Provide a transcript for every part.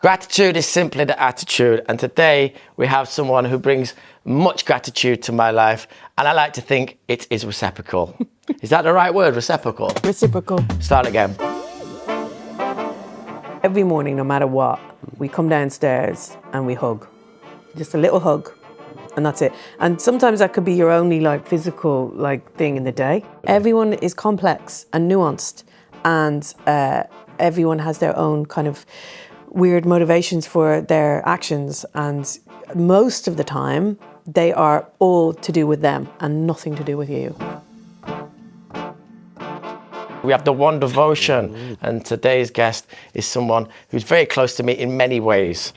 Gratitude is simply the attitude, and today we have someone who brings much gratitude to my life, and I like to think it is reciprocal. Is that the right word, reciprocal? Reciprocal. Start again. Every morning, no matter what, we come downstairs and we hug. Just a little hug, and that's it. And sometimes that could be your only like physical like thing in the day. Everyone is complex and nuanced, and everyone has their own kind of weird motivations for their actions, and most of the time they are all to do with them and nothing to do with you. We have the one devotion, and today's guest is someone who's very close to me in many ways.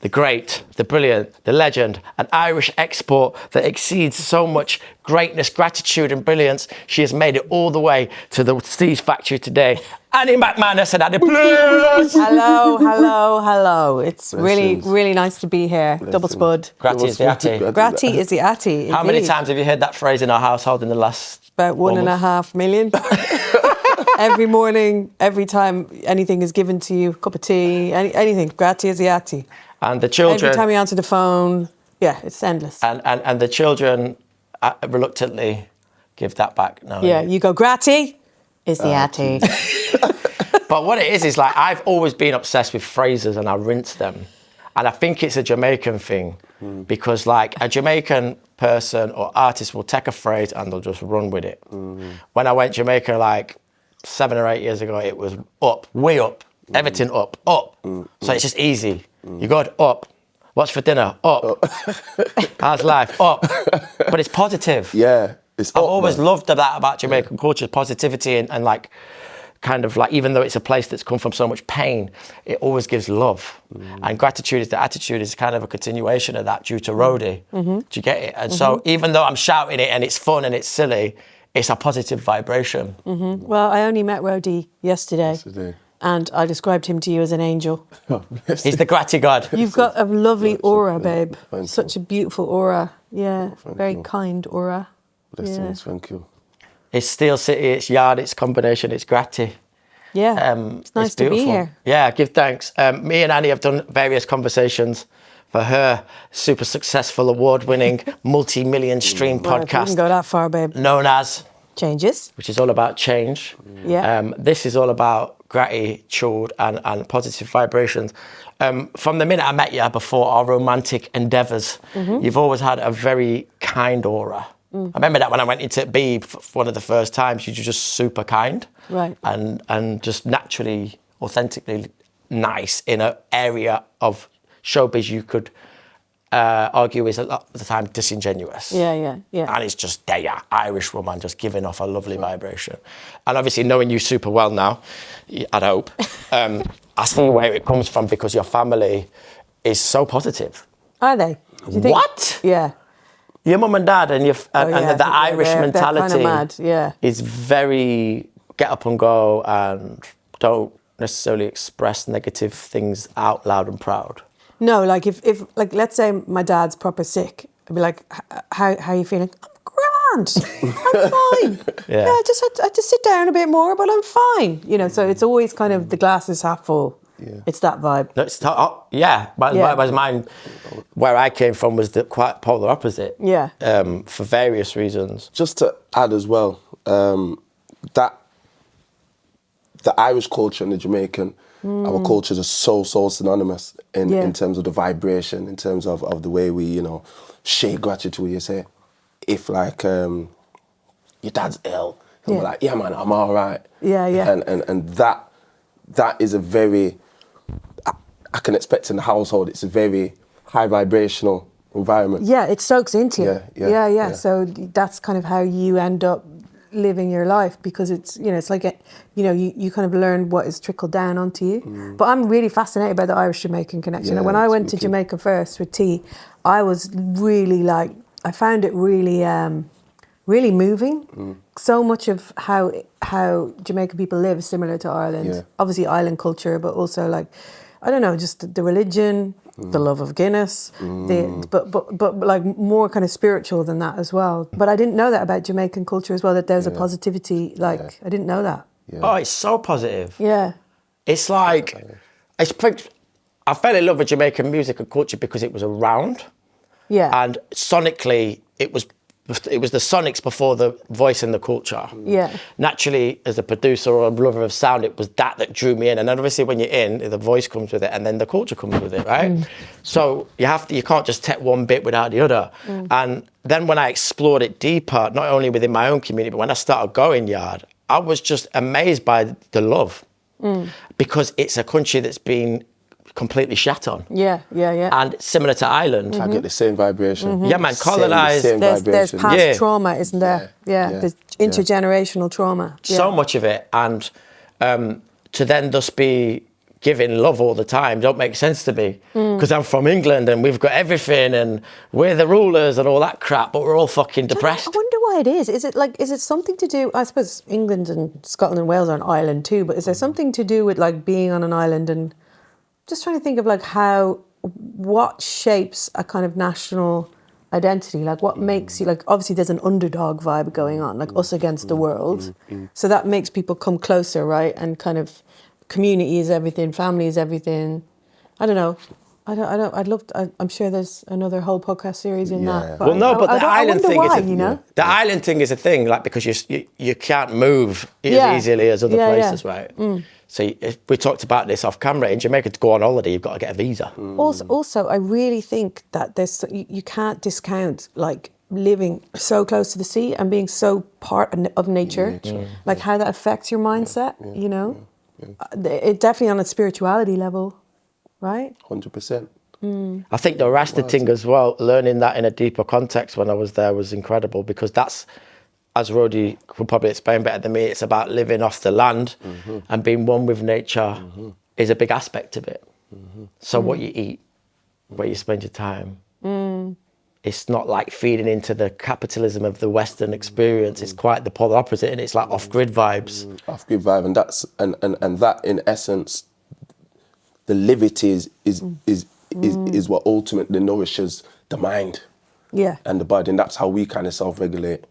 The great, the brilliant, the legend, an Irish export that exceeds so much greatness, gratitude and brilliance. She has made it all the way to the Steve's factory today. Annie McManus and Annie Blues. Hello. It's really nice to be here. Double spud. Gratty is the atty. Gratty is the atty. How many times have you heard that phrase in our household in the last... About 1.5 million. Every morning, every time anything is given to you, cup of tea, anything. Gratty is the atty. And the children... Every time you answer the phone, yeah, it's endless. And the children reluctantly give that back now. Yeah, you go, Gratty is the atty. But what it is like, I've always been obsessed with phrases and I rinse them. And I think it's a Jamaican thing because like a Jamaican person or artist will take a phrase and they'll just run with it. When I went to Jamaica like 7 or 8 years ago, it was up, way up, everything up. So it's just easy. You go up. What's for dinner? Up. How's life? Up. But it's positive. Yeah, it's I've always loved that about Jamaican culture, positivity and like, kind of like, even though it's a place that's come from so much pain, it always gives love. And gratitude is the attitude is kind of a continuation of that due to Rhodey. Do you get it? And so even though I'm shouting it and it's fun and it's silly, it's a positive vibration. Well, I only met Rhodey yesterday. And I described him to you as an angel. He's the gratty god. You've got a lovely aura, babe. Such a beautiful aura. Yeah, very kind aura. Blessings, thank you. It's Steel City, it's Yard, it's combination, it's gratty. Yeah, it's nice to be here. Yeah, give thanks. Me and Annie have done various conversations for her super successful, award-winning, multi-million stream podcast. You can go that far, babe. Known as... Changes. Which is all about change. Yeah. This is all about gratitude and positive vibrations. From the minute I met you before our romantic endeavours, you've always had a very kind aura. I remember that when I went into B for one of the first times, you were just super kind. Right. And just naturally, authentically nice in an area of showbiz you could argue is a lot of the time disingenuous. Yeah. And it's just there, Irish woman just giving off a lovely vibration. And obviously knowing you super well now, I'd hope, I see where it comes from because your family is so positive. Are they? Do you think? What? Yeah. Your mum and dad and the Irish mentality kind of mad. is very get up and go and don't necessarily express negative things out loud and proud. No, like if like let's say my dad's proper sick, I'd be like, how are you feeling? I'm grand. I'm fine. Yeah, I just sit down a bit more, but I'm fine. You know, so it's always kind of the glass is half full. Yeah. It's that vibe. Whereas mine, where I came from, was the quite polar opposite. Yeah. For various reasons. Just to add as well, that the Irish culture and the Jamaican, our cultures are so synonymous in terms of the vibration, in terms of the way we, share gratitude. You say, if like your dad's ill, and we're like, yeah man, I'm all right. Yeah. And that is a very, I can expect in the household, it's a very high vibrational environment. Yeah, it soaks into you. Yeah. So that's kind of how you end up living your life, because it's, it's like, you kind of learn what is trickled down onto you. But I'm really fascinated by the Irish-Jamaican connection. And when I went to Jamaica first with T, I was really like, I found it really, really moving. So much of how Jamaican people live is similar to Ireland. Yeah. Obviously island culture, but also like, I don't know, just the religion, the love of Guinness, but like more kind of spiritual than that as well. But I didn't know that about Jamaican culture as well, that there's a positivity, I didn't know that. Yeah. Oh, it's so positive. Yeah. It's like, I fell in love with Jamaican music and culture because it was around. Yeah. And sonically, it was the sonics before the voice and the culture. Yeah. Naturally, as a producer or a lover of sound, it was that drew me in. And then obviously when you're in, the voice comes with it and then the culture comes with it, right? So you can't just take one bit without the other. And then when I explored it deeper, not only within my own community, but when I started going yard, I was just amazed by the love. Because it's a country that's been completely shat on. Yeah. And similar to Ireland. I get the same vibration. Yeah, man, colonised. There's past trauma, isn't there? Yeah. There's intergenerational trauma. Yeah. So much of it. And to then just be giving love all the time don't make sense to me. Because I'm from England and we've got everything and we're the rulers and all that crap, but we're all fucking depressed. I wonder why it is. Is it something to do, I suppose England and Scotland and Wales are an island too, but is there something to do with like being on an island and just trying to think of like what shapes a kind of national identity? Like what makes you, like obviously there's an underdog vibe going on, like us against the world. So that makes people come closer, right? And kind of community is everything, family is everything. I don't know. I'm sure there's another whole podcast series in that. But but the island thing is, you know? The island thing is a thing, like because you can't move as easily as other places, right? So if we talked about this off camera. In Jamaica, to go on holiday, you've got to get a visa. Also, I really think that you can't discount like living so close to the sea and being so part of nature, like how that affects your mindset. You know, it definitely on a spirituality level, right? 100%. I think the Rasta thing as well, learning that in a deeper context when I was there was incredible because that's, as Rhodey could probably explain better than me, it's about living off the land and being one with nature is a big aspect of it. So what you eat, where you spend your time, it's not like feeding into the capitalism of the Western experience. It's quite the polar opposite, and it's like off-grid vibes. Off-grid vibe, and that's and that in essence, the levity is what ultimately nourishes the mind and the body, and that's how we kind of self-regulate.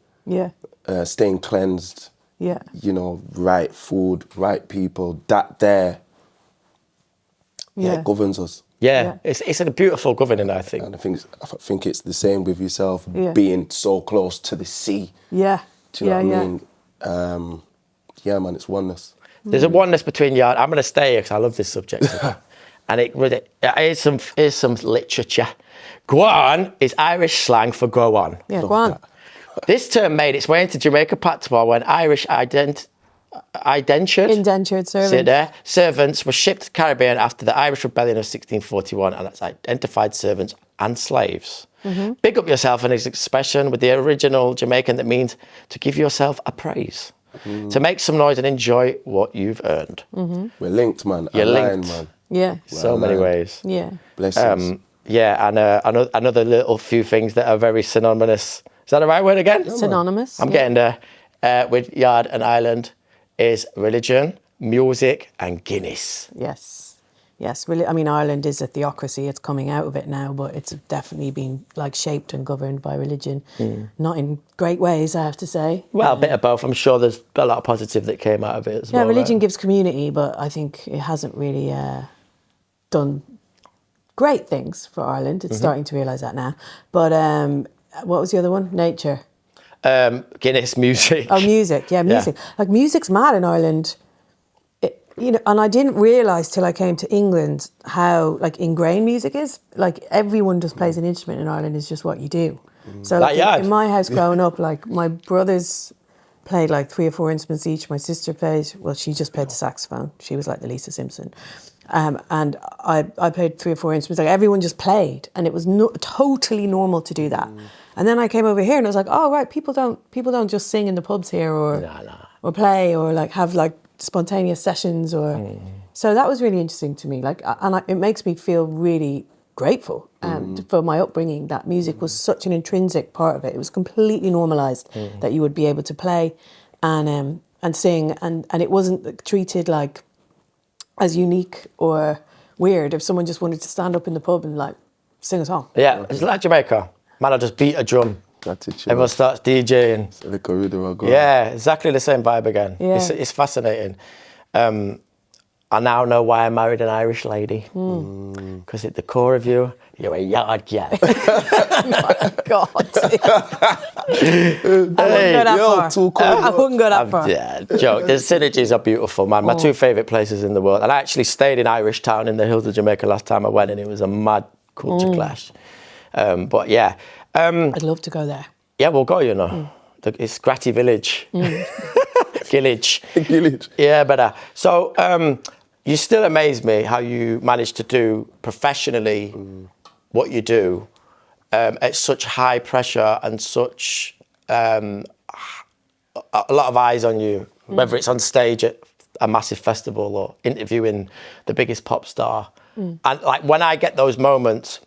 Staying cleansed, you know, right food, right people, that there, it governs us. It's a beautiful governing, I think. And I think it's the same with yourself, being so close to the sea. Do you know what I mean? Yeah, man, it's oneness. There's a oneness between yard. I'm going to stay here because I love this subject. And here's some literature. Go on is Irish slang for go on. Yeah, go on. This term made its way into Jamaica patois when Irish indentured servants were shipped to the Caribbean after the Irish Rebellion of 1641, and that's identified servants and slaves. Big up yourself, an expression with the original Jamaican that means to give yourself a praise, to make some noise and enjoy what you've earned. We're linked, man. You're linked, man. Yeah. So many ways. Yeah. Blessings. And another little few things that are very synonymous. Is that the right word again? Synonymous. I'm getting there with yard and island is religion, music and Guinness. Yes, really. I mean, Ireland is a theocracy. It's coming out of it now, but it's definitely been like shaped and governed by religion. Not in great ways, I have to say. Well, a bit of both. I'm sure there's a lot of positive that came out of it as well. Yeah, religion gives community, but I think it hasn't really done great things for Ireland. It's starting to realise that now. But what was the other one? Nature. Guinness, music. Oh, music. Yeah, music. Like music's mad in Ireland. You know, and I didn't realise till I came to England how like ingrained music is. Like everyone just plays an instrument in Ireland. Is just what you do. So like in my house growing up, like my brothers played like 3 or 4 instruments each. My sister played. Well, she just played the saxophone. She was like the Lisa Simpson. And I played 3 or 4 instruments. Like everyone just played, and it was totally normal to do that. And then I came over here, and I was like, oh right, people don't just sing in the pubs here or play or like have like spontaneous sessions or. So that was really interesting to me. Like, it makes me feel really grateful for my upbringing. That music was such an intrinsic part of it. It was completely normalised that you would be able to play and sing, and it wasn't treated like as unique or weird if someone just wanted to stand up in the pub and like sing a song. Yeah, it's like Jamaica. Man, I just beat a drum. That's it. Everyone starts DJing. It's yeah, exactly the same vibe again. Yeah. It's fascinating. I now know why I married an Irish lady. Because at the core of you, you're a yard cat. God. I wouldn't go that far. Yeah, joke. The synergies are beautiful, man. My two favourite places in the world. And I actually stayed in Irish Town in the hills of Jamaica last time I went, and it was a mad culture clash. But yeah. I'd love to go there. Yeah, we'll go, you know. It's Gratty Village. Gillage. Gillage. Yeah, better. So you still amaze me how you manage to do professionally what you do at such high pressure and such a lot of eyes on you, whether it's on stage at a massive festival or interviewing the biggest pop star. And like when I get those moments,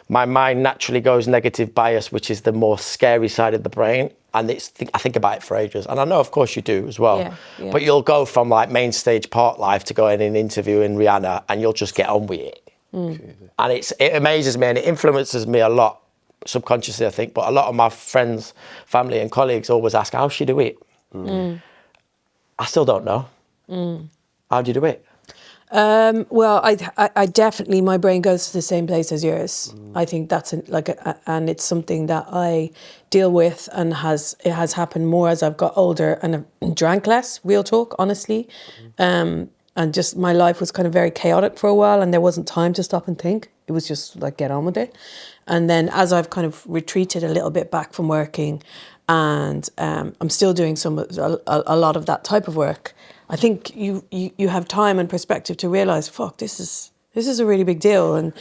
my mind naturally goes negative bias, which is the more scary side of the brain. And I think about it for ages. And I know, of course, you do as well. Yeah. But you'll go from like main stage part life to going and interviewing Rihanna, and you'll just get on with it. And it amazes me and it influences me a lot, subconsciously, I think. But a lot of my friends, family and colleagues always ask, how she do it? I still don't know. How do you do it? Well, I definitely, my brain goes to the same place as yours. I think that's and it's something that I deal with, and it has happened more as I've got older and I've drank less, real talk, honestly. And just my life was kind of very chaotic for a while, and there wasn't time to stop and think. It was just like, get on with it. And then as I've kind of retreated a little bit back from working, and I'm still doing a lot of that type of work, I think you have time and perspective to realise, fuck, this is a really big deal, and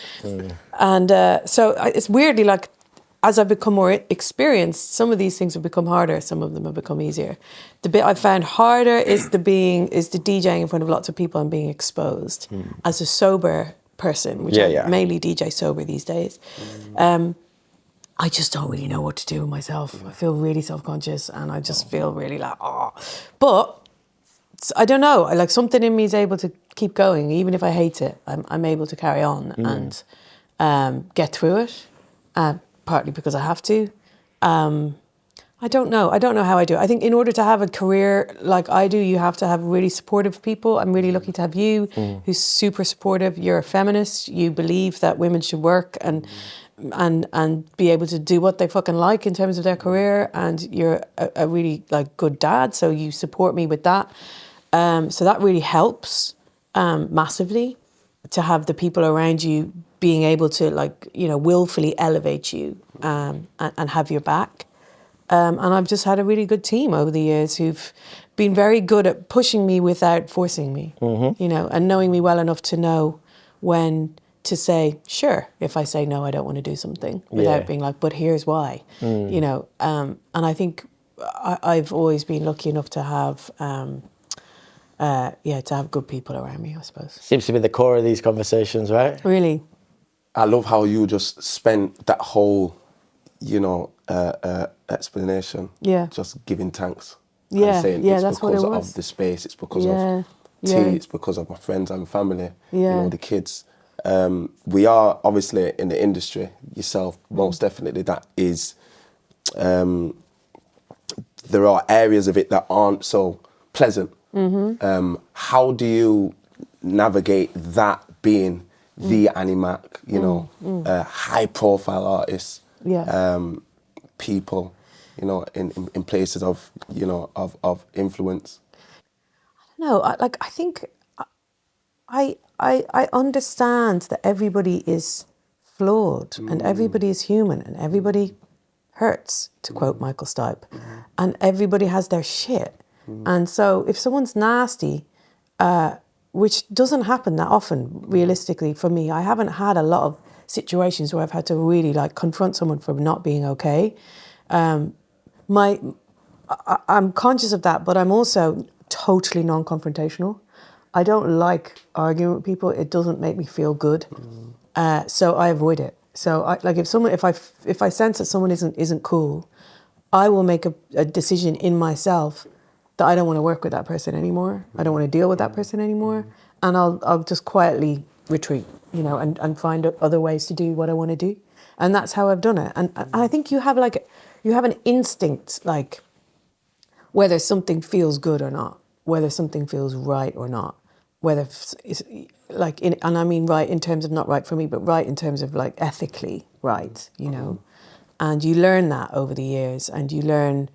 so it's weirdly like, as I've become more experienced, some of these things have become harder, some of them have become easier. The bit I found harder is the DJing in front of lots of people and being exposed as a sober person, which I mainly DJ sober these days. I just don't really know what to do with myself. I feel really self-conscious, and I just feel really like, but I don't know, like something in me is able to keep going. Even if I hate it, I'm able to carry on and get through it, partly because I have to. I don't know how I do it. I think in order to have a career like I do, you have to have really supportive people. I'm really lucky to have you, who's super supportive. You're a feminist. You believe that women should work and be able to do what they fucking like in terms of their career. And you're a really like good dad, so you support me with that. So that really helps massively, to have the people around you being able to, like, you know, willfully elevate you and have your back. And I've just had a really good team over the years who've been very good at pushing me without forcing me, you know, and knowing me well enough to know when to say, sure, if I say no, I don't want to do something, without being like, but here's why, you know. And I think I've always been lucky enough to have... to have good people around me, I suppose. Seems to be the core of these conversations, right? Really. I love how you just spent that whole, you know, explanation. Just giving thanks. And saying it's that's because what it was. of the space, it's because of tea, it's because of my friends and family, you know, the kids. We are obviously in the industry, yourself, most definitely, that is, there are areas of it that aren't so pleasant. How do you navigate that, being the Animac, you know, high profile artists, people, you know, in places of, you know, of influence? No, I think I understand that everybody is flawed and everybody is human and everybody hurts, to quote Michael Stipe, and everybody has their shit. And so if someone's nasty, which doesn't happen that often, realistically, for me, I haven't had a lot of situations where I've had to really like confront someone for not being okay. I'm conscious of that, but I'm also totally non-confrontational. I don't like arguing with people. It doesn't make me feel good. So I avoid it. So if I sense that someone isn't cool, I will make a decision in myself that I don't want to work with that person anymore. I don't want to deal with that person anymore. And I'll just quietly retreat, you know, and find other ways to do what I want to do. And that's how I've done it. And I think you have an instinct, like, whether something feels good or not, whether something feels right or not. whether it's like and I mean right in terms of not right for me, but right in terms of like ethically right, you know, and you learn that over the years, and you learn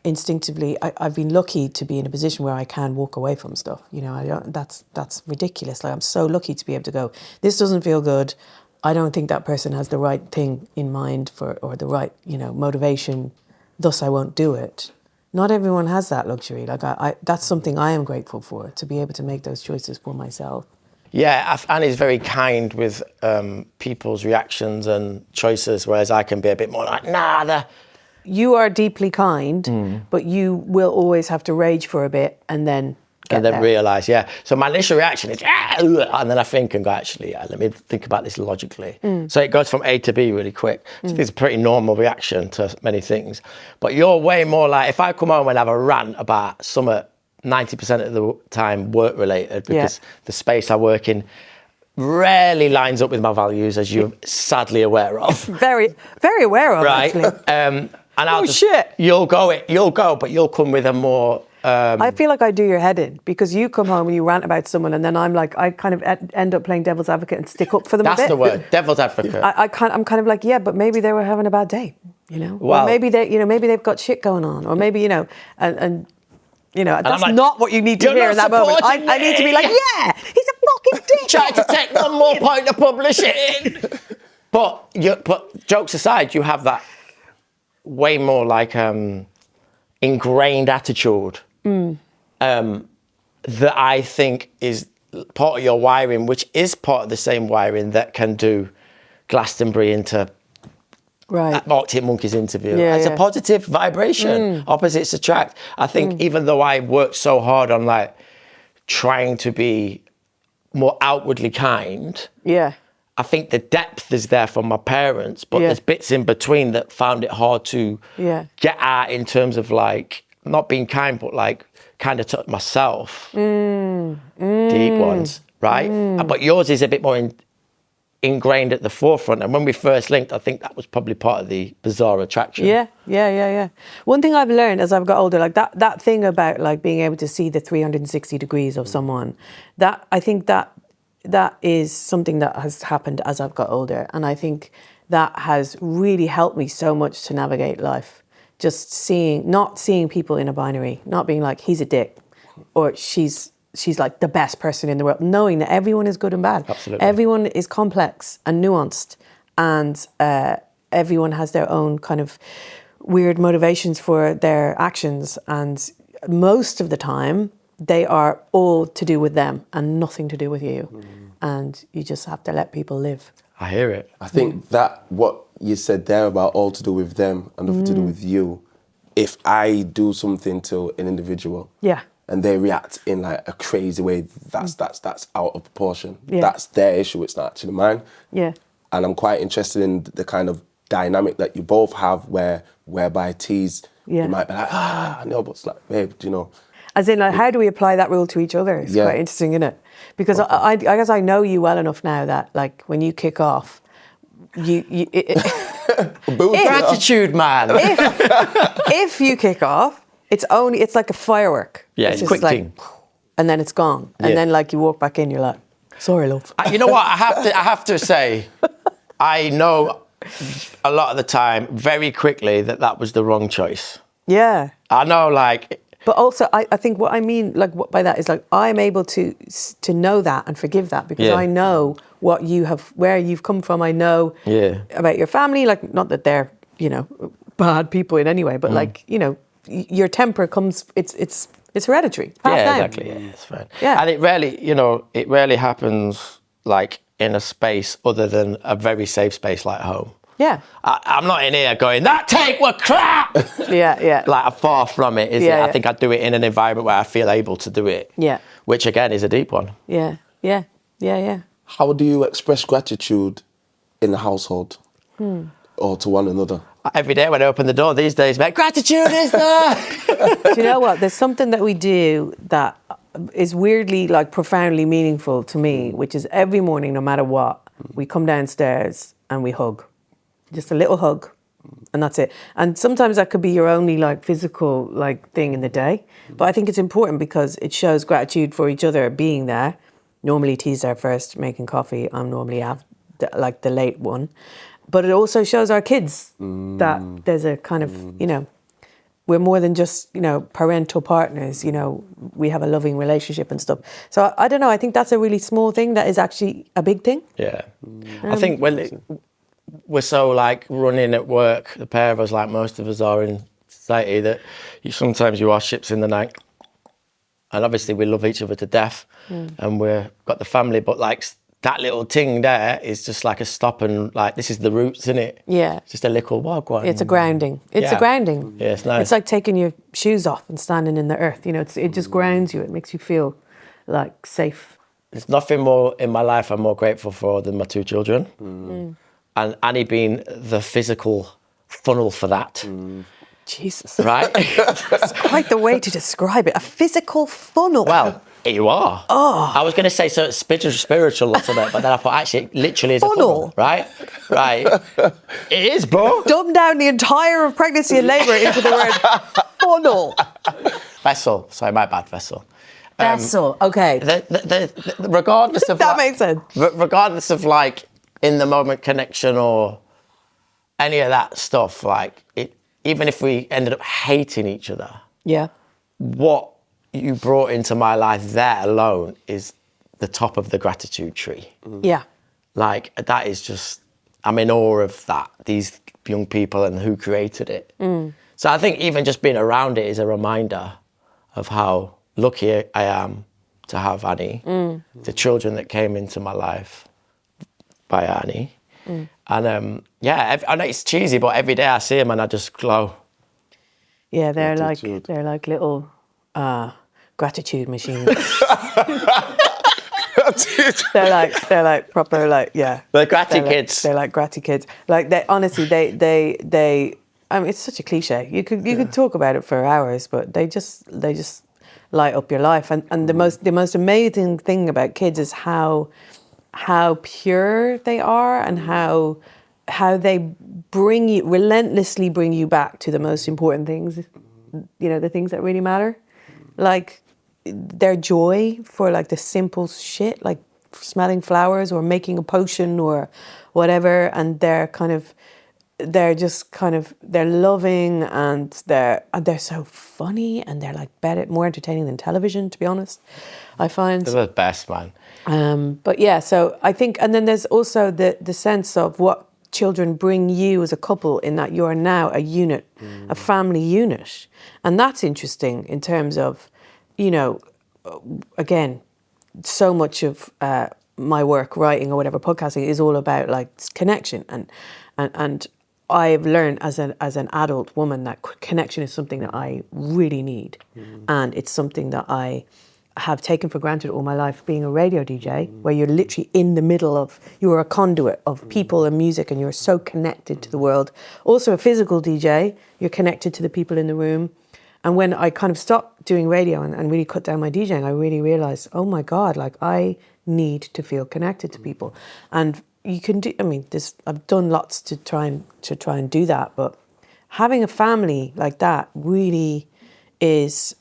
instinctively. I've been lucky to be in a position where I can walk away from stuff. You know, that's ridiculous. Like I'm so lucky to be able to go, this doesn't feel good. I don't think that person has the right thing in mind or the right, you know, motivation. Thus, I won't do it. Not everyone has that luxury. Like that's something I am grateful for, to be able to make those choices for myself. Yeah, Annie's very kind with people's reactions and choices, whereas I can be a bit more like, nah. You are deeply kind, but you will always have to rage for a bit and then realise, yeah. So my initial reaction is, and then I think and go, actually, let me think about this logically. So it goes from A to B really quick. So it's a pretty normal reaction to many things. But you're way more like, if I come home and have a rant about something 90% of the time work related, because the space I work in rarely lines up with my values, as you're sadly aware of. Very, very aware of, right? Actually. And I'll you'll go, but you'll come with a more... I feel like I do your head in, because you come home and you rant about someone, and then I'm like, I kind of end up playing devil's advocate and stick up for them a bit. That's the word, devil's advocate. I'm kind of like, yeah, but maybe they were having a bad day, you know? Well, or maybe they've got shit going on, or maybe, you know, and you know, that's like, not what you need to hear in that moment. I need to be like, yeah, he's a fucking dick. Trying to take one more point to publish it in. But jokes aside, you have that way more like ingrained attitude that I think is part of your wiring, which is part of the same wiring that can do Glastonbury into Arctic Monkeys interview. It's a positive vibration. Opposites attract. I think even though I worked so hard on like trying to be more outwardly kind, I think the depth is there from my parents, but there's bits in between that found it hard to get at in terms of like not being kind, but like kind of to myself. Deep ones, right? But yours is a bit more ingrained at the forefront. And when we first linked, I think that was probably part of the bizarre attraction. Yeah. One thing I've learned as I've got older, like that thing about like being able to see the 360 degrees of someone, that I think that is something that has happened as I've got older. And I think that has really helped me so much to navigate life. Just not seeing people in a binary, not being like, he's a dick, or she's like the best person in the world, knowing that everyone is good and bad. Absolutely. Everyone is complex and nuanced, and everyone has their own kind of weird motivations for their actions. And most of the time, they are all to do with them and nothing to do with you. And you just have to let people live. I hear it. I think that what you said there about all to do with them and nothing to do with you, if I do something to an individual and they react in like a crazy way, that's out of proportion. That's their issue, it's not actually mine. And I'm quite interested in the kind of dynamic that you both have whereby T's, you might be like, I know, but it's like, babe, do you know? As in, like, how do we apply that rule to each other? It's quite interesting, isn't it? Because I guess I know you well enough now that, like, when you kick off, gratitude, man. If you kick off, it's like a firework. Yeah, it's just quick like, thing. And then it's gone. And then, like, you walk back in, you're like, sorry, love. You know what? I have to say, I know a lot of the time, very quickly, that was the wrong choice. Yeah. I know, like... But also, I think what I mean, like, by that is, like, I'm able to know that and forgive that, because I know where you've come from. I know about your family, like, not that they're, you know, bad people in any way, but like, you know, your temper comes. It's hereditary. Exactly. Yeah, it's fine. Yeah, and it rarely happens like in a space other than a very safe space like home. Yeah. I'm not in here going, that take were crap! Yeah. Like, I'm far from it, is it? I think I do it in an environment where I feel able to do it. Yeah. Which, again, is a deep one. Yeah. How do you express gratitude in the household? Or to one another? Every day when I open the door these days, mate, gratitude is there! Do you know what? There's something that we do that is weirdly, like, profoundly meaningful to me, which is every morning, no matter what, we come downstairs and we hug. Just a little hug, And that's it. And sometimes that could be your only like physical like thing in the day. But I think it's important because it shows gratitude for each other being there. Normally T's there first making coffee. I'm normally like the late one. But it also shows our kids that there's a kind of, you know, we're more than just, you know, parental partners, you know, we have a loving relationship and stuff. So I don't know, I think that's a really small thing that is actually a big thing. Yeah. I think when we're so like running at work, the pair of us, like most of us are in society, that sometimes you are ships in the night. And obviously we love each other to death and we've got the family, but like that little thing there is just like a stop and like, this is the roots, isn't it? Yeah. It's just a little walk one. It's a grounding. It's a grounding. Yeah, it's nice. It's like taking your shoes off and standing in the earth. You know, it just grounds you. It makes you feel like safe. There's nothing more in my life I'm more grateful for than my 2 children. And Annie being the physical funnel for that. Jesus. Right? That's quite the way to describe it. A physical funnel. Well, you are. Oh. I was going to say so it's spiritual or something, but then I thought actually it literally is a funnel, right? Right. It is, bro. Dumb down the entire of pregnancy and labour into the word funnel. Vessel. Sorry, my bad, vessel. Vessel. Okay. Regardless of that makes sense. Regardless of like in the moment connection or any of that stuff, like it. Even if we ended up hating each other, what you brought into my life there alone is the top of the gratitude tree. Yeah. Like, that is just, I'm in awe of that, these young people and who created it. So I think even just being around it is a reminder of how lucky I am to have Annie, the children that came into my life by Annie. And I know it's cheesy, but every day I see them and I just glow. Yeah, they're like little gratitude machines. they're like proper like They're gratty kids. They're like gratty kids. Like they honestly they. I mean, it's such a cliche. You could talk about it for hours, but they just light up your life. And the most amazing thing about kids is how pure they are and how they relentlessly bring you back to the most important things, you know, the things that really matter. Like their joy for like the simple shit, like smelling flowers or making a potion or whatever. And they're loving and they're so funny and they're like more entertaining than television, to be honest, I find. They're the best, man. But yeah, so I think, and then there's also the sense of what children bring you as a couple in that you're now a unit, a family unit. And that's interesting in terms of, you know, again, so much of my work, writing or whatever, podcasting is all about like connection. And I've learned as an adult woman that connection is something that I really need. And it's something that I have taken for granted all my life, being a radio DJ, where you're literally in the middle of, you're a conduit of people and music and you're so connected to the world. Also a physical DJ, you're connected to the people in the room. And when I kind of stopped doing radio and really cut down my DJing, I really realized, oh my God, like I need to feel connected to people. And you can do, I mean, I've done lots to try and do that, but having a family like that really is,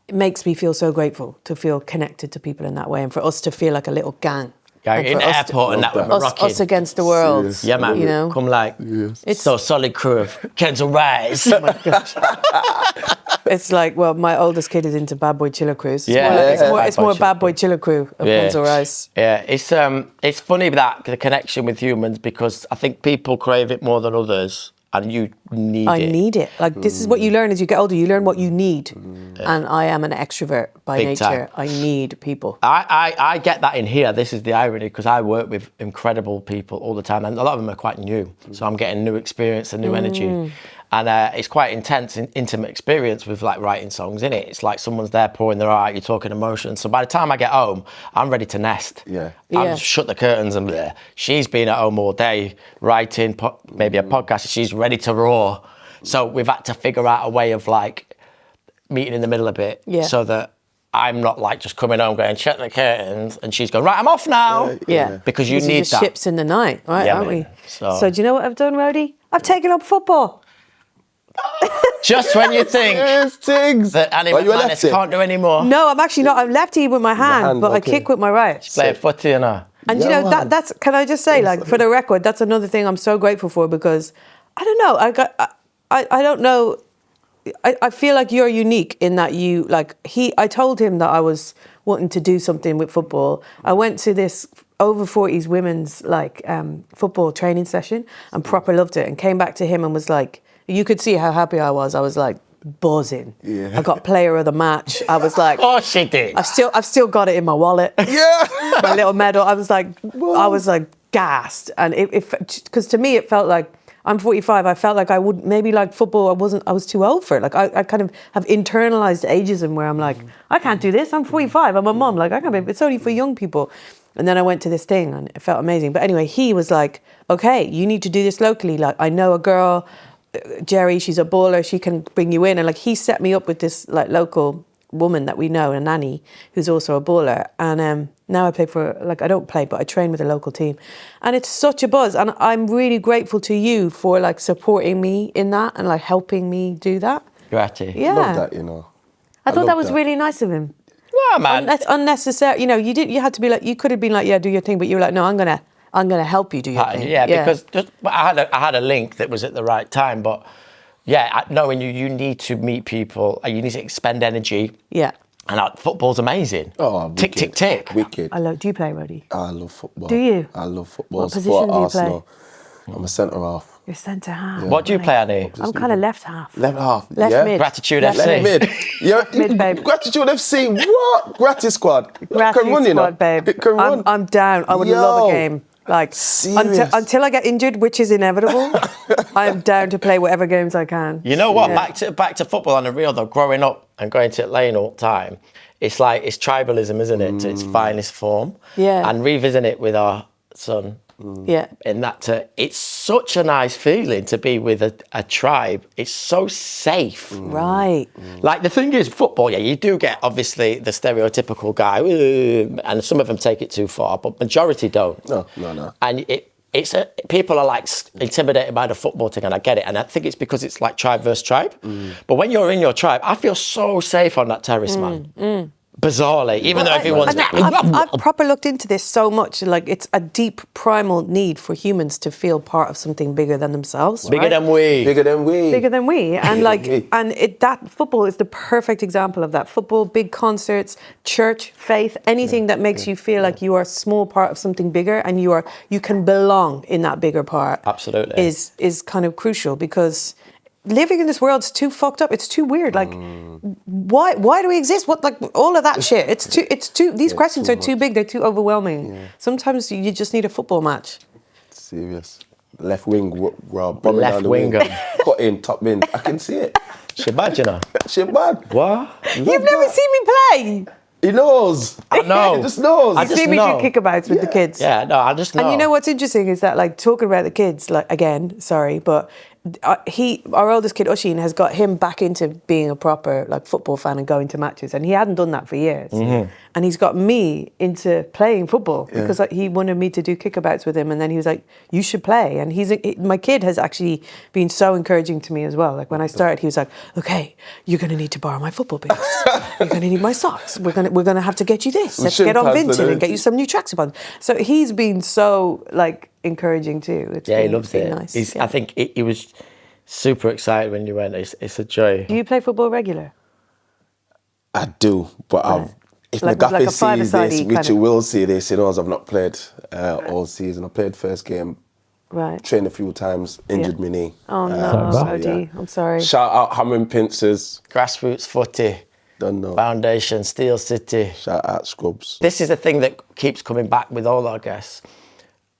it makes me feel so grateful to feel connected to people in that way and for us to feel like a little gang. Yeah, in the airport and that, we're rocking. Us against the world. Yes. Yeah, man. You know? Come like, it's so solid crew of Kenzel Rise. Oh my gosh. It's like, well, my oldest kid is into Bad Boy Chiller Crews. It's more Bad Boy Chiller Crew of Kenzel Rise. Yeah, it's funny that the connection with humans, because I think people crave it more than others. And you need it. I need it. Like, this is what you learn as you get older. You learn what you need. And I am an extrovert by Big nature. time. I need people. I get that in here. This is the irony, because I work with incredible people all the time. And a lot of them are quite new. So I'm getting new experience and new energy. And it's quite intense, intimate experience with like writing songs, isn't it? It's like someone's there pouring their heart out, you're talking emotions. So by the time I get home, I'm ready to nest. I've shut the curtains and bleh. She's been at home all day writing, maybe a podcast. She's ready to roar. So we've had to figure out a way of like meeting in the middle a bit so that I'm not like just coming home going, check the curtains, and she's going, right, I'm off now. Yeah. Because you need just that. ships in the night, right, Yeah, aren't man. we? So do you know what I've done, Rhodey? I've taken up football. just when you think that Annie Are you a McManus lefty? can't do any more, No, I'm actually not. I'm lefty with my hand, but I okay. kick with my right. play footy, you know. And Yeah, man. that's. Can I just say, like, for the record, that's another thing I'm so grateful for, because I don't know. I don't know. I feel like you're unique in that you like I told him that I was wanting to do something with football. I went to this over 40s women's football training session and proper loved it, and came back to him and was like, you could see how happy I was. I was like buzzing. Yeah. I got player of the match. I was like, Oh, she did. I've still got it in my wallet. Yeah. My little medal. I was like gassed, and because to me it felt like, I'm 45. I felt like I would maybe like football. I was too old for it. Like I kind of have internalized ageism where I'm like, I can't do this. I'm 45. I'm a mum. Like I can't. It's only for young people. And then I went to this thing and it felt amazing. But anyway, he was like, okay, you need to do this locally. Like I know a girl, Jerry. She's a baller. She can bring you in. And like he set me up with this like local woman that we know, a nanny who's also a baller. And now I play for, like, I don't play, but I train with a local team, and it's such a buzz. And I'm really grateful to you for like supporting me in that and like helping me do that. Gratty. Yeah, Love that, you know. I thought love that was that. really nice of him. Well, man. That's unnecessary. You know, you had to be like, you could have been like, yeah, do your thing, but you were like, no, I'm gonna help you do your thing. Yeah, because I had a link that was at the right time, but yeah, knowing you need to meet people, and you need to expend energy. Yeah. And football's amazing. Oh, tick, tick, tick. Wicked. Do you play, Roddy? I love football. Do you? I love football. What position do you play? I'm a centre half. You're centre half. Yeah. What do you play, Annie? I'm kind of left half. Left half. Left yeah? mid. Gratitude Left FC. Left mid. Yeah. Mid, babe. Gratitude FC. What? Gratis squad. It Gratis can run, you know. squad, babe. It can run. I'm down. I would love a game. Like Serious? until I get injured, which is inevitable, I'm down to play whatever games I can. You know what? Yeah. Back to football on the real though. Growing up and going to Lane all the time, it's tribalism, isn't it? To its finest form. Yeah. And revisit it with our son. Yeah. In that, it's such a nice feeling to be with a tribe. It's so safe. Right. Like the thing is, football, yeah, you do get obviously the stereotypical guy, and some of them take it too far, but majority don't. No. And people are like intimidated by the football thing, and I get it. And I think it's because it's like tribe versus tribe. But when you're in your tribe, I feel so safe on that terrace, man. Bizarrely, even though everyone's... I've proper looked into this so much. Like, it's a deep primal need for humans to feel part of something bigger than themselves. Bigger right? than we. Bigger than we. Bigger than we. And Bigger like, than we. and that football is the perfect example of that. Football, big concerts, church, faith, anything that makes you feel like you are a small part of something bigger, and you can belong in that bigger part. Absolutely. Is kind of crucial, because living in this world's too fucked up. It's too weird. Like, why do we exist? What, like, all of that shit? It's too. These questions are too big. They're too overwhelming. Yeah. Sometimes you just need a football match. Serious. Left wing, we're bombing left down the winger. wing. Cut in, top in. I can see it. She bad, you know. She bad. What? You've never seen me play. He knows. I know. He just knows. I You see me know. do kickabouts with the kids. Yeah, no, I just know. And you know what's interesting is that, like, talking about the kids, like, again, sorry, but our oldest kid, Oisin, has got him back into being a proper, like, football fan and going to matches, and he hadn't done that for years. And he's got me into playing football because he wanted me to do kickabouts with him, and then he was like, you should play. And my kid has actually been so encouraging to me as well. Like, when I started, he was like, okay, you're going to need to borrow my football boots. You're going to need my socks. We're going to have to get you this. Let's get on Vinted and get you some new tracksuit on. So he's been so, like, encouraging too. He loves it. Nice. I think he was super excited when you went. It's a joy. Do you play football regular? I do, but if Like Nagape a sees five-a-side this, kind which of- will see this, he knows I've not played all season. I played first game, Right. trained a few times, injured my knee. Oh no, Odie. I'm sorry. Shout out Hammering Pincers. Grassroots footy, Don't know. foundation, Steel City. Shout out Scrubs. This is the thing that keeps coming back with all our guests.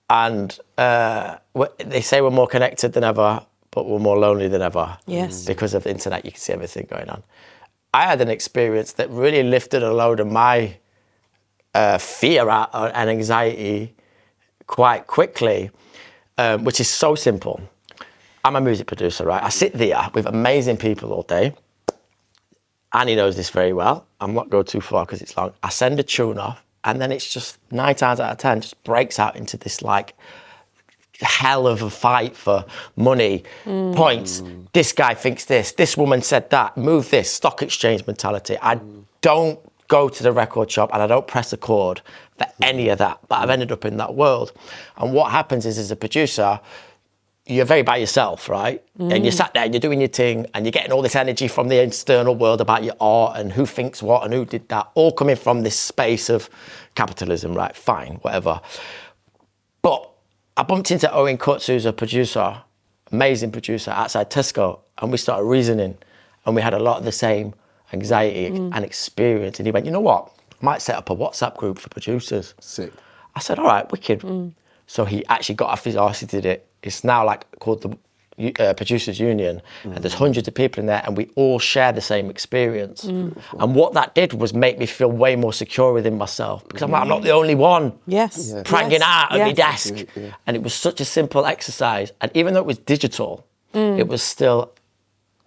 And they say we're more connected than ever, but we're more lonely than ever. Yes. Because of the internet, you can see everything going on. I had an experience that really lifted a load of my fear and anxiety quite quickly, which is so simple. I'm a music producer, right? I sit there with amazing people all day, Annie knows this very well. I'm not going too far because it's long. I send a tune off, and then it's just 9 times out of 10 just breaks out into this like hell of a fight for money, points. This guy thinks this woman said that, move this, stock exchange mentality. I don't go to the record shop and I don't press a chord for any of that, but I've ended up in that world. And what happens is, as a producer, you're very by yourself, right? And you're sat there and you're doing your thing and you're getting all this energy from the external world about your art and who thinks what and who did that, all coming from this space of capitalism, right? Fine, whatever. But I bumped into Owen Cutts, who's a producer, amazing producer, outside Tesco, and we started reasoning, and we had a lot of the same anxiety and experience. And he went, you know what? I might set up a WhatsApp group for producers. Sick. I said, all right, wicked. So he actually got off his arse, he did it. It's now like called the Producers Union, and there's hundreds of people in there, and we all share the same experience. And what that did was make me feel way more secure within myself, because I'm like, I'm not the only one pranging out at my desk. And it was such a simple exercise, and even though it was digital, it was still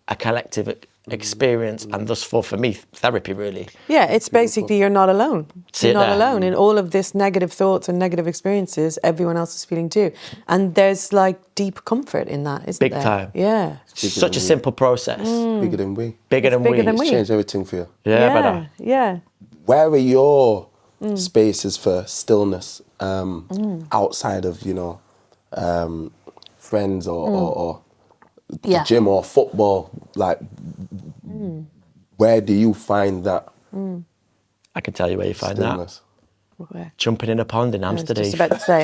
a collective experience, and thus for me, therapy really. Yeah, it's basically you're not alone. You're not alone in all of this negative thoughts and negative experiences. Everyone else is feeling too, and there's like deep comfort in that, isn't there? Big time. Yeah. Such a simple process. Bigger than we. Bigger than we. It's changed everything for you. Yeah, better. Yeah. Where are your spaces for stillness outside of, you know, friends or the gym or football? Like, where do you find that? I can tell you where you find stillness? that. Where? Jumping in a pond in Amsterdam. I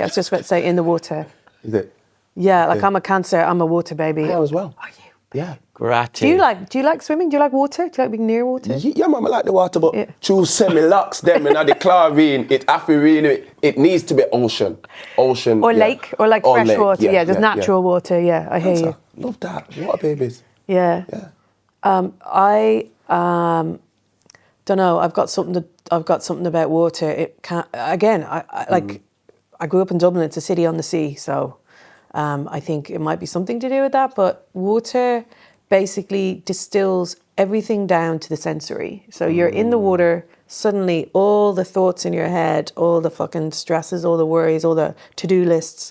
was just about to say in the water. Is it? Yeah, like I'm a Cancer, I'm a water baby. I am as well. Are you? Yeah. Gratis. Do you like swimming? Do you like water? Do you like being near water? Yeah, man, I like the water, but choose semi-lux them and the chlorine, it needs to be ocean. Or lake, or like fresh water. Yeah, there's natural water, I hear you. Love that. Water babies. Yeah. I don't know. I've got something about water. It can't. Again, I grew up in Dublin. It's a city on the sea, so I think it might be something to do with that. But water basically distills everything down to the sensory. So you're in the water. Suddenly, all the thoughts in your head, all the fucking stresses, all the worries, all the to-do lists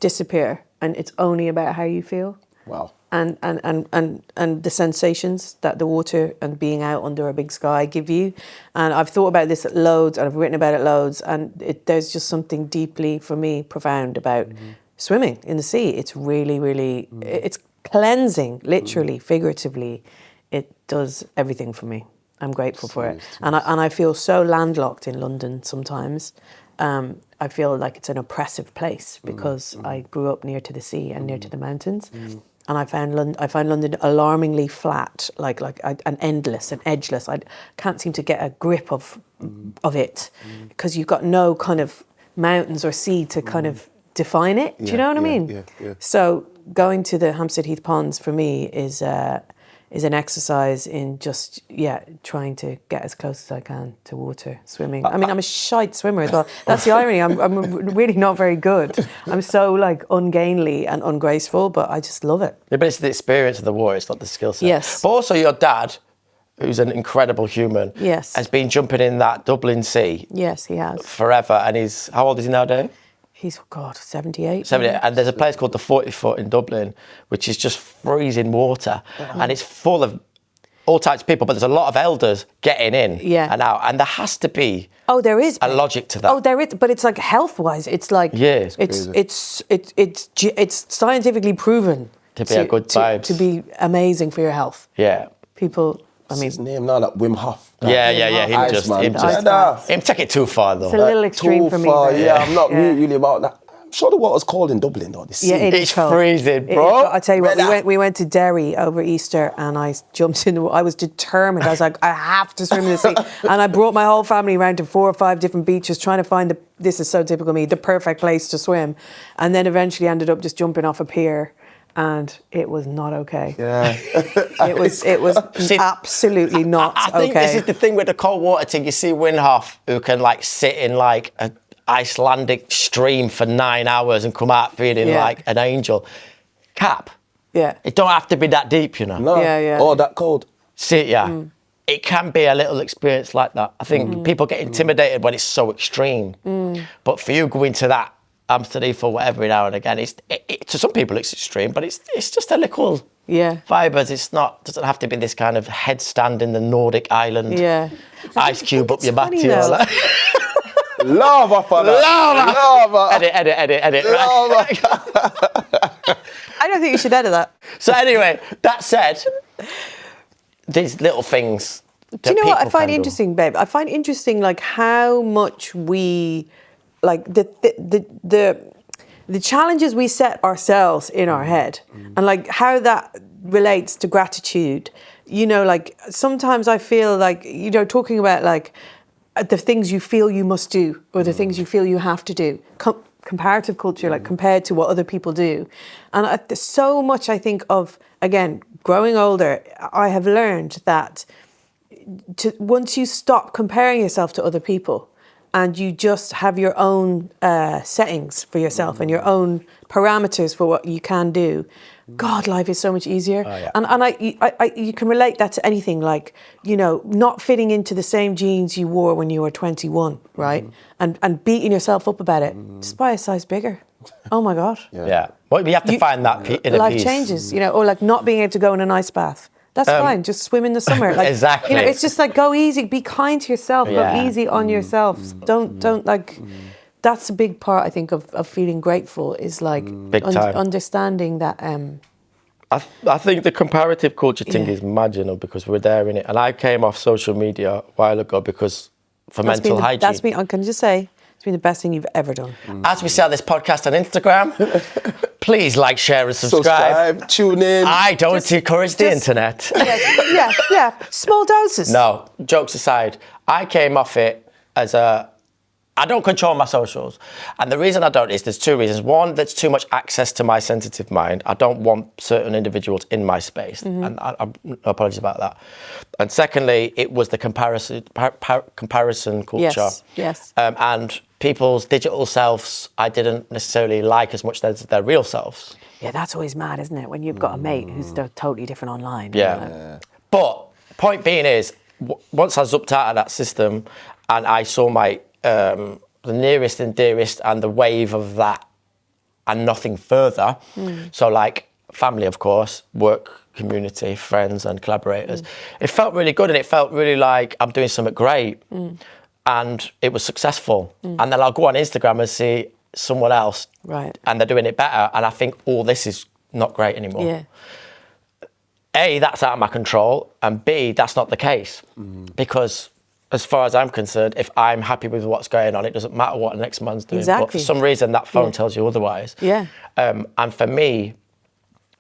disappear, and it's only about how you feel. Wow. And the sensations that the water and being out under a big sky give you. And I've thought about this loads, and I've written about it loads, and there's just something deeply, for me, profound about swimming in the sea. It's really, really, it's cleansing, literally, figuratively. It does everything for me. I'm grateful for it. And I feel so landlocked in London sometimes. I feel like it's an oppressive place because I grew up near to the sea and near to the mountains. And I find London alarmingly flat, like and endless and edgeless. I can't seem to get a grip of it because you've got no kind of mountains or sea to kind of define it. Do you know what I mean? Yeah. So going to the Hampstead Heath Ponds for me is an exercise in just, trying to get as close as I can to water, swimming. I mean, I'm a shite swimmer as well. That's the irony. I'm really not very good. I'm so, like, ungainly and ungraceful, but I just love it. Yeah, but it's the experience of the water, it's not the skill set. Yes. But also your dad, who's an incredible human, has been jumping in that Dublin Sea. Yes, he has. Forever. And he's, how old is he now, Dave? He's, 78. 78. And there's a place called the 40 Foot in Dublin, which is just freezing water. And it's full of all types of people, but there's a lot of elders getting in and out. And there has to be there is a logic to that. Oh, there is, but it's like health-wise, it's like it's scientifically proven to be a good vibe, to be amazing for your health. Yeah, people. I mean, his name now, like Wim Hof. Yeah. Him take it too far though. It's a little extreme for me. I'm not really about that. I'm sure the water's cold in Dublin though. Yeah, it's freezing, bro. I tell you what, we went to Derry over Easter, and I jumped in. I was determined. I was like, I have to swim in the sea, and I brought my whole family around to 4 or 5 different beaches, trying to find this is so typical of me, the perfect place to swim, and then eventually ended up just jumping off a pier. And it was not okay. Yeah. it was absolutely not okay. I think this is the thing with the cold water thing. You see Winhoff, who can like sit in like an Icelandic stream for 9 hours and come out feeling like an angel. Cap. Yeah. It don't have to be that deep, you know. No. Yeah. Or that cold. See, it can be a little experience like that. I think people get intimidated when it's so extreme. But for you going to that Amsterdam for whatever now and again, to some people it's extreme, but it's just a little vibers. It's not, doesn't have to be this kind of headstand in the Nordic island. Yeah. Ice cube up your funny batty. though. Lava for that. Lava. Edit. Right? I don't think you should edit that. So anyway, that said, these little things. Do you know what I find interesting, babe? I find interesting like how much we, like the challenges we set ourselves in our head, and like how that relates to gratitude. You know, like sometimes I feel like, you know, talking about like the things you feel you must do or the things you feel you have to do. Comparative culture, like compared to what other people do. And there's so much I think of, again, growing older, I have learned that once you stop comparing yourself to other people and you just have your own settings for yourself and your own parameters for what you can do, God, life is so much easier. Oh, yeah. And you can relate that to anything, like, you know, not fitting into the same jeans you wore when you were 21, right? And beating yourself up about it. Just buy a size bigger. Oh my God. Yeah. Well, you have to find that inner life peace. changes, you know, or like not being able to go in an ice bath. That's fine. Just swim in the summer. Like, exactly. You know, it's just like go easy, be kind to yourself, Yeah. go easy on yourself. Don't like. That's a big part, I think, of feeling grateful is like Big time. understanding that. I think the comparative culture thing is mad, you know, because we're there in it. And I came off social media a while ago because for mental hygiene. That's been. Can I just say, it's been the best thing you've ever done. As we say on this podcast on Instagram, please like, share, and subscribe. Tune in. I don't encourage the internet. Yeah. Small doses. No, jokes aside, I came off it as I don't control my socials. And the reason I don't is there's two reasons. One, there's too much access to my sensitive mind. I don't want certain individuals in my space. And I apologize about that. And secondly, it was the comparison culture. Yes. And people's digital selves, I didn't necessarily like as much as their real selves. Yeah, that's always mad, isn't it? When you've got a mate who's totally different online. Yeah. But point being is, once I zupped out of that system and I saw my the nearest and dearest and the wave of that and nothing further. So like family, of course, work, community, friends and collaborators. It felt really good and it felt really like I'm doing something great and it was successful. And then I'll go on Instagram and see someone else and they're doing it better and I think, oh, this is not great anymore. Yeah. A, that's out of my control, and B, that's not the case because as far as I'm concerned, if I'm happy with what's going on, it doesn't matter what the next man's doing. Exactly. But for some reason, that phone tells you otherwise. Yeah. And for me,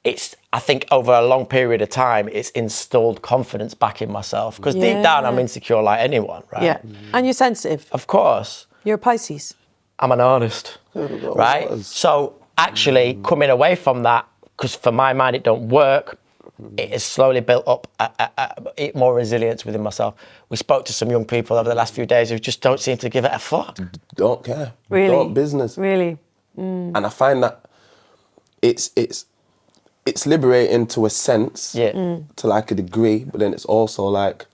I think over a long period of time, it's installed confidence back in myself. Because deep down, I'm insecure like anyone, right? Yeah. And you're sensitive. Of course. You're a Pisces. I'm an artist, right? So actually coming away from that, because for my mind, it don't work, it has slowly built up more resilience within myself. We spoke to some young people over the last few days who just don't seem to give it a fuck. Don't care. Really? Don't business. Really? And I find that it's liberating to a sense, to like a degree, but then it's also like...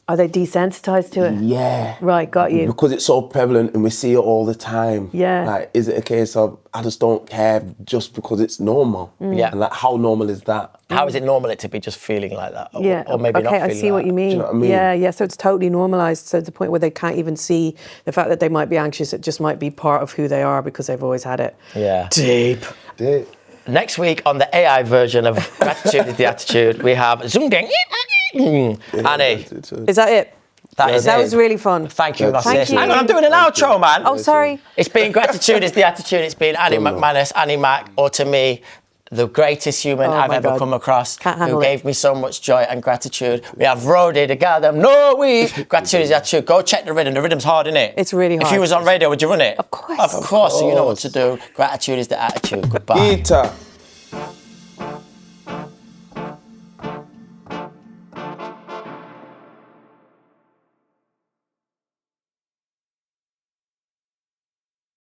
Are they desensitized to it? Yeah. Right, got you. Because it's so prevalent and we see it all the time. Yeah. Like, is it a case of, I just don't care just because it's normal? Yeah. And like, how normal is that? How is it normal it to be just feeling like that? Or, Yeah. or maybe not okay, feeling I see what like you mean. Do you know what I mean? Yeah. So it's totally normalized. So to the point where they can't even see the fact that they might be anxious. It just might be part of who they are because they've always had it. Yeah. Deep. Next week on the AI version of Gratitude is the Attitude, we have Zungdeng. Annie. Is that it? That was really fun. Thank you, my Thank sis. you. Hang on, I'm doing an outro, man. Oh, sorry. It's been Gratitude is the Attitude. It's been Annie McManus, Annie Mac, or to me, the greatest human I've ever come across, who gave me so much joy and gratitude. We have Rody, the guy that Gratitude is the Attitude. Go check the rhythm. The rhythm's hard, isn't it? It's really hard. If you was on radio, would you run it? Of course. Of course. So you know what to do. Gratitude is the Attitude. Goodbye. Guitar.